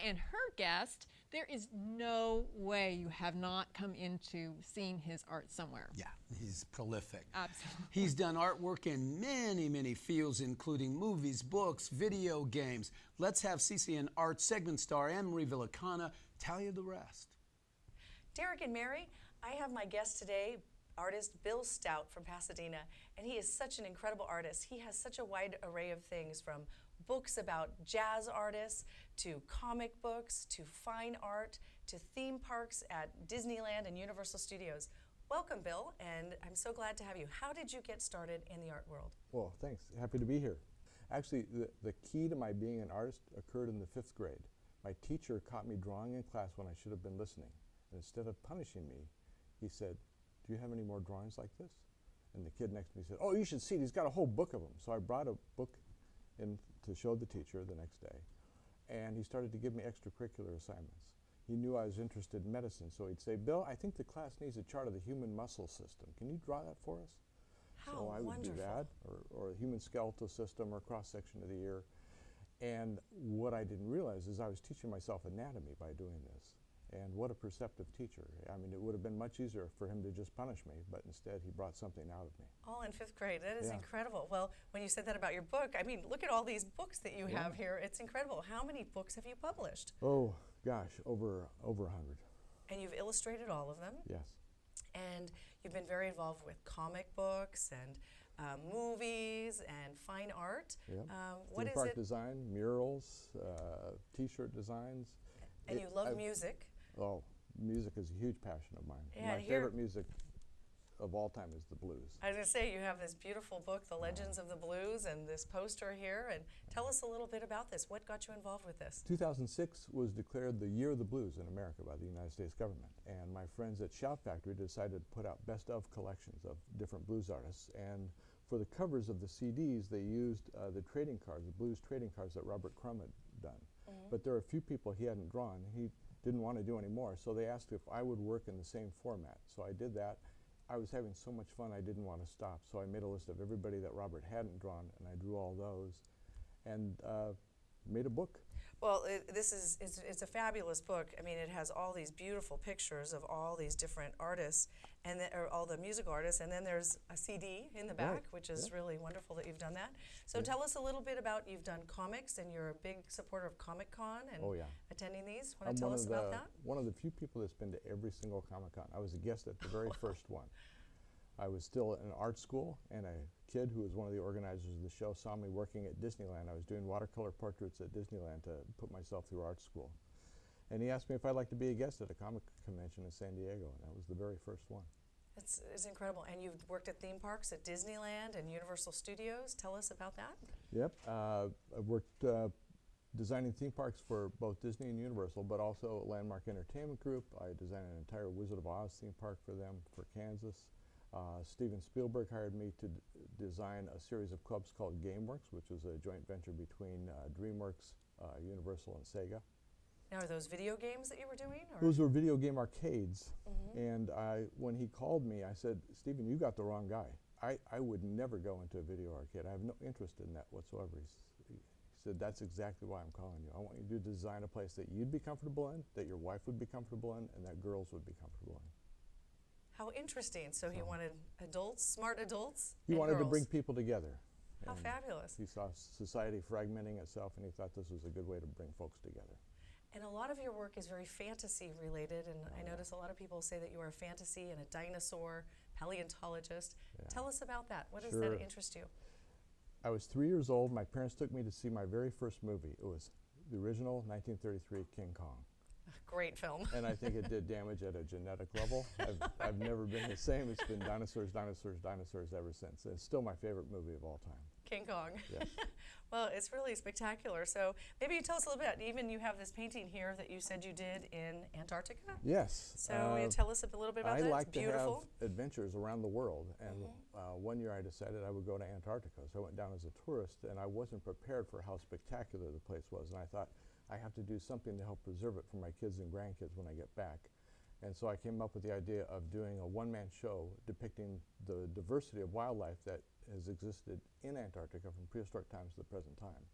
and her guest. There is no way you have not come into seeing his art somewhere. Yeah, he's prolific. Absolutely. He's done artwork in many, many fields, including movies, books, video games. Let's have CCN Art segment star Anne-Marie Villicana tell you the rest. Derek and Mary, I have my guest today, artist Bill Stout from Pasadena, and he is such an incredible artist. He has such a wide array of things, from books about jazz artists to comic books to fine art to theme parks at Disneyland and Universal Studios. Welcome, Bill, and I'm so glad to have you. How did you get started in the art world? Well, thanks. Happy to be here. Actually, the key to my being an artist occurred in the 5th grade. My teacher caught me drawing in class when I should have been listening. And instead of punishing me, he said, "Do you have any more drawings like this?" And the kid next to me said, "Oh, you should see it. He's got a whole book of them." So I brought a book in to show the teacher the next day. And he started to give me extracurricular assignments. He knew I was interested in medicine, so he'd say, "Bill, I think the class needs a chart of the human muscle system. Can you draw that for us?" How so I would wonderful. do that, or a human skeletal system, or cross-section of the ear. And what I didn't realize is I was teaching myself anatomy by doing this. And what a perceptive teacher. I mean, it would have been much easier for him to just punish me, but instead he brought something out of me. All in 5th grade. That is Yeah. incredible. Well, when you said that about your book, I mean, look at all these books that you Yeah. have here. It's incredible. How many books have you published? Oh, gosh, over 100. And you've illustrated all of them. Yes. And you've been very involved with comic books and movies and fine art. Yep. What Theme is park it? design, murals, T-shirt designs. And you love music. Oh, music is a huge passion of mine. Yeah, My favorite music of all time is the blues. I was going to say, you have this beautiful book, The Legends of the Blues, and this poster here. And tell us a little bit about this. What got you involved with this? 2006 was declared the Year of the Blues in America by the United States government. And my friends at Shout Factory decided to put out best of collections of different blues artists. And for the covers of the CDs, they used the trading cards, the blues trading cards that Robert Crumb had done. But there are a few people he hadn't drawn. He didn't want to do any more, so they asked if I would work in the same format. So I did that. I was having so much fun I didn't want to stop, so I made a list of everybody that Robert hadn't drawn, and I drew all those, and made a book. Well, it's a fabulous book. I mean, it has all these beautiful pictures of all these different artists, and or all the music artists, and then there's a CD in the back, Right. which is Yeah. really wonderful that you've done that. So Yeah. tell us a little bit about, you've done comics, and you're a big supporter of Comic-Con and Oh, yeah. attending these. Want I'm to tell one us of about the that? one of the few people that's been to every single Comic-Con. I was a guest at the very first one. I was still in art school, and a kid who was one of the organizers of the show saw me working at Disneyland. I was doing watercolor portraits at Disneyland to put myself through art school. And he asked me if I'd like to be a guest at a comic convention in San Diego, and that was the very first one. It's incredible. And you've worked at theme parks at Disneyland and Universal Studios. Tell us about that. Yep. I've worked designing theme parks for both Disney and Universal, but also Landmark Entertainment Group. I designed an entire Wizard of Oz theme park for them for Kansas. Steven Spielberg hired me to design a series of clubs called GameWorks, which was a joint venture between DreamWorks, Universal, and Sega. Now, are those video games that you were doing? Or? Those were video game arcades. And when he called me, I said, "Steven, you got the wrong guy. I would never go into a video arcade. I have no interest in that whatsoever." He said, "That's exactly why I'm calling you. I want you to design a place that you'd be comfortable in, that your wife would be comfortable in, and that girls would be comfortable in." How interesting. So he wanted adults, smart adults, He and wanted to girls. bring people together. How And fabulous. He saw society fragmenting itself, and he thought this was a good way to bring folks together. And a lot of your work is very fantasy related, and I notice a lot of people say that you are a fantasy and a dinosaur paleontologist. Yeah. Tell us about that. What does Sure. that interest you? I was 3 years old. My parents took me to see my very first movie. It was the original 1933 King Kong. Great film. And I think it did damage at a genetic level. I've never been the same. It's been dinosaurs, dinosaurs, dinosaurs ever since. It's still my favorite movie of all time. King Kong. Yes. Well, it's really spectacular. So maybe you tell us a little bit. Even you have this painting here that you said you did in Antarctica. Yes. So will you tell us a little bit about I that? like It's to beautiful. have adventures around the world, and one year I decided I would go to Antarctica. So I went down as a tourist, and I wasn't prepared for how spectacular the place was. And I thought, I have to do something to help preserve it for my kids and grandkids when I get back. And so I came up with the idea of doing a one-man show depicting the diversity of wildlife that has existed in Antarctica from prehistoric times to the present time.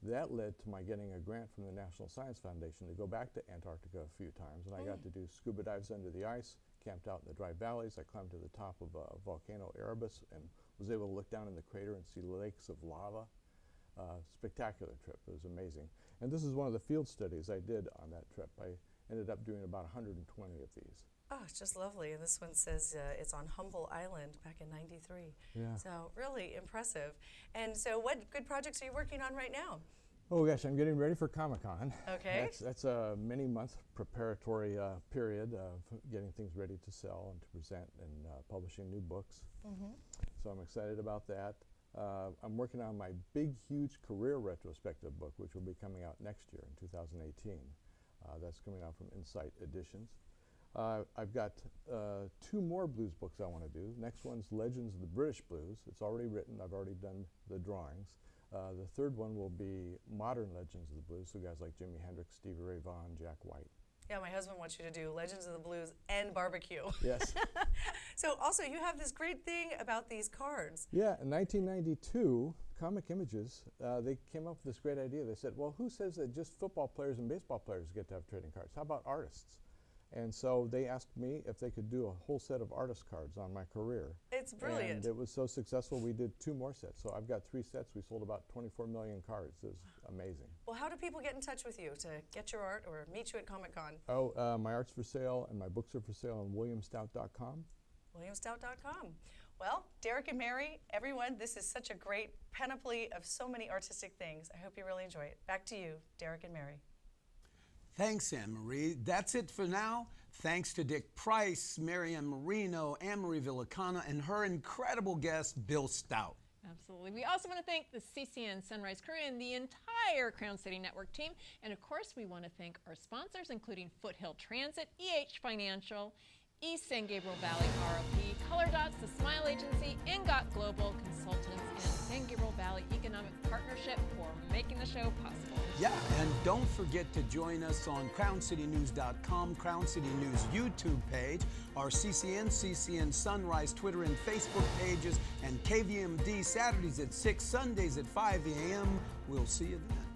That led to my getting a grant from the National Science Foundation to go back to Antarctica a few times, and I got to do scuba dives under the ice, camped out in the dry valleys. I climbed to the top of volcano Erebus and was able to look down in the crater and see lakes of lava. Spectacular trip. It was amazing. And this is one of the field studies I did on that trip. I ended up doing about 120 of these. Oh, it's just lovely. And this one says it's on Humble Island back in '93. Yeah. So really impressive. And so what good projects are you working on right now? Oh gosh, I'm getting ready for Comic-Con. Okay. That's a many-month preparatory period of getting things ready to sell and to present and publishing new books. So I'm excited about that. I'm working on my big, huge career retrospective book, which will be coming out next year in 2018. That's coming out from Insight Editions. I've got 2 more blues books I want to do. Next one's Legends of the British Blues. It's already written. I've already done the drawings. The third one will be Modern Legends of the Blues, so guys like Jimi Hendrix, Stevie Ray Vaughan, Jack White. Yeah, my husband wants you to do Legends of the Blues and barbecue. Yes. So also you have this great thing about these cards. Yeah, in 1992, Comic Images, they came up with this great idea. They said, well, who says that just football players and baseball players get to have trading cards? How about artists? And so they asked me if they could do a whole set of artist cards on my career. It's brilliant. And it was so successful, we did 2 more sets. So I've got 3 sets. We sold about 24 million cards. It was amazing. Well, how do people get in touch with you to get your art or meet you at Comic-Con? Oh, my art's for sale and my books are for sale on williamstout.com. williamstout.com. Well, Derek and Mary, everyone, this is such a great panoply of so many artistic things. I hope you really enjoy it. Back to you, Derek and Mary. Thanks, Anne-Marie. That's it for now. Thanks to Dick Price, Marianne Marino, Anne-Marie Villicana, and her incredible guest, Bill Stout. Absolutely. We also want to thank the CCN Sunrise crew and the entire Crown City Network team. And of course, we want to thank our sponsors, including Foothill Transit, Financial, East San Gabriel Valley ROP, Color Dots, the Smile Agency, Ingot Global Consultants, and San Gabriel Valley Economic Partnership for making the show possible. Yeah, and don't forget to join us on CrownCityNews.com, Crown City News YouTube page, our CCN Sunrise Twitter and Facebook pages, and KVMD Saturdays at 6, Sundays at 5 a.m. We'll see you then.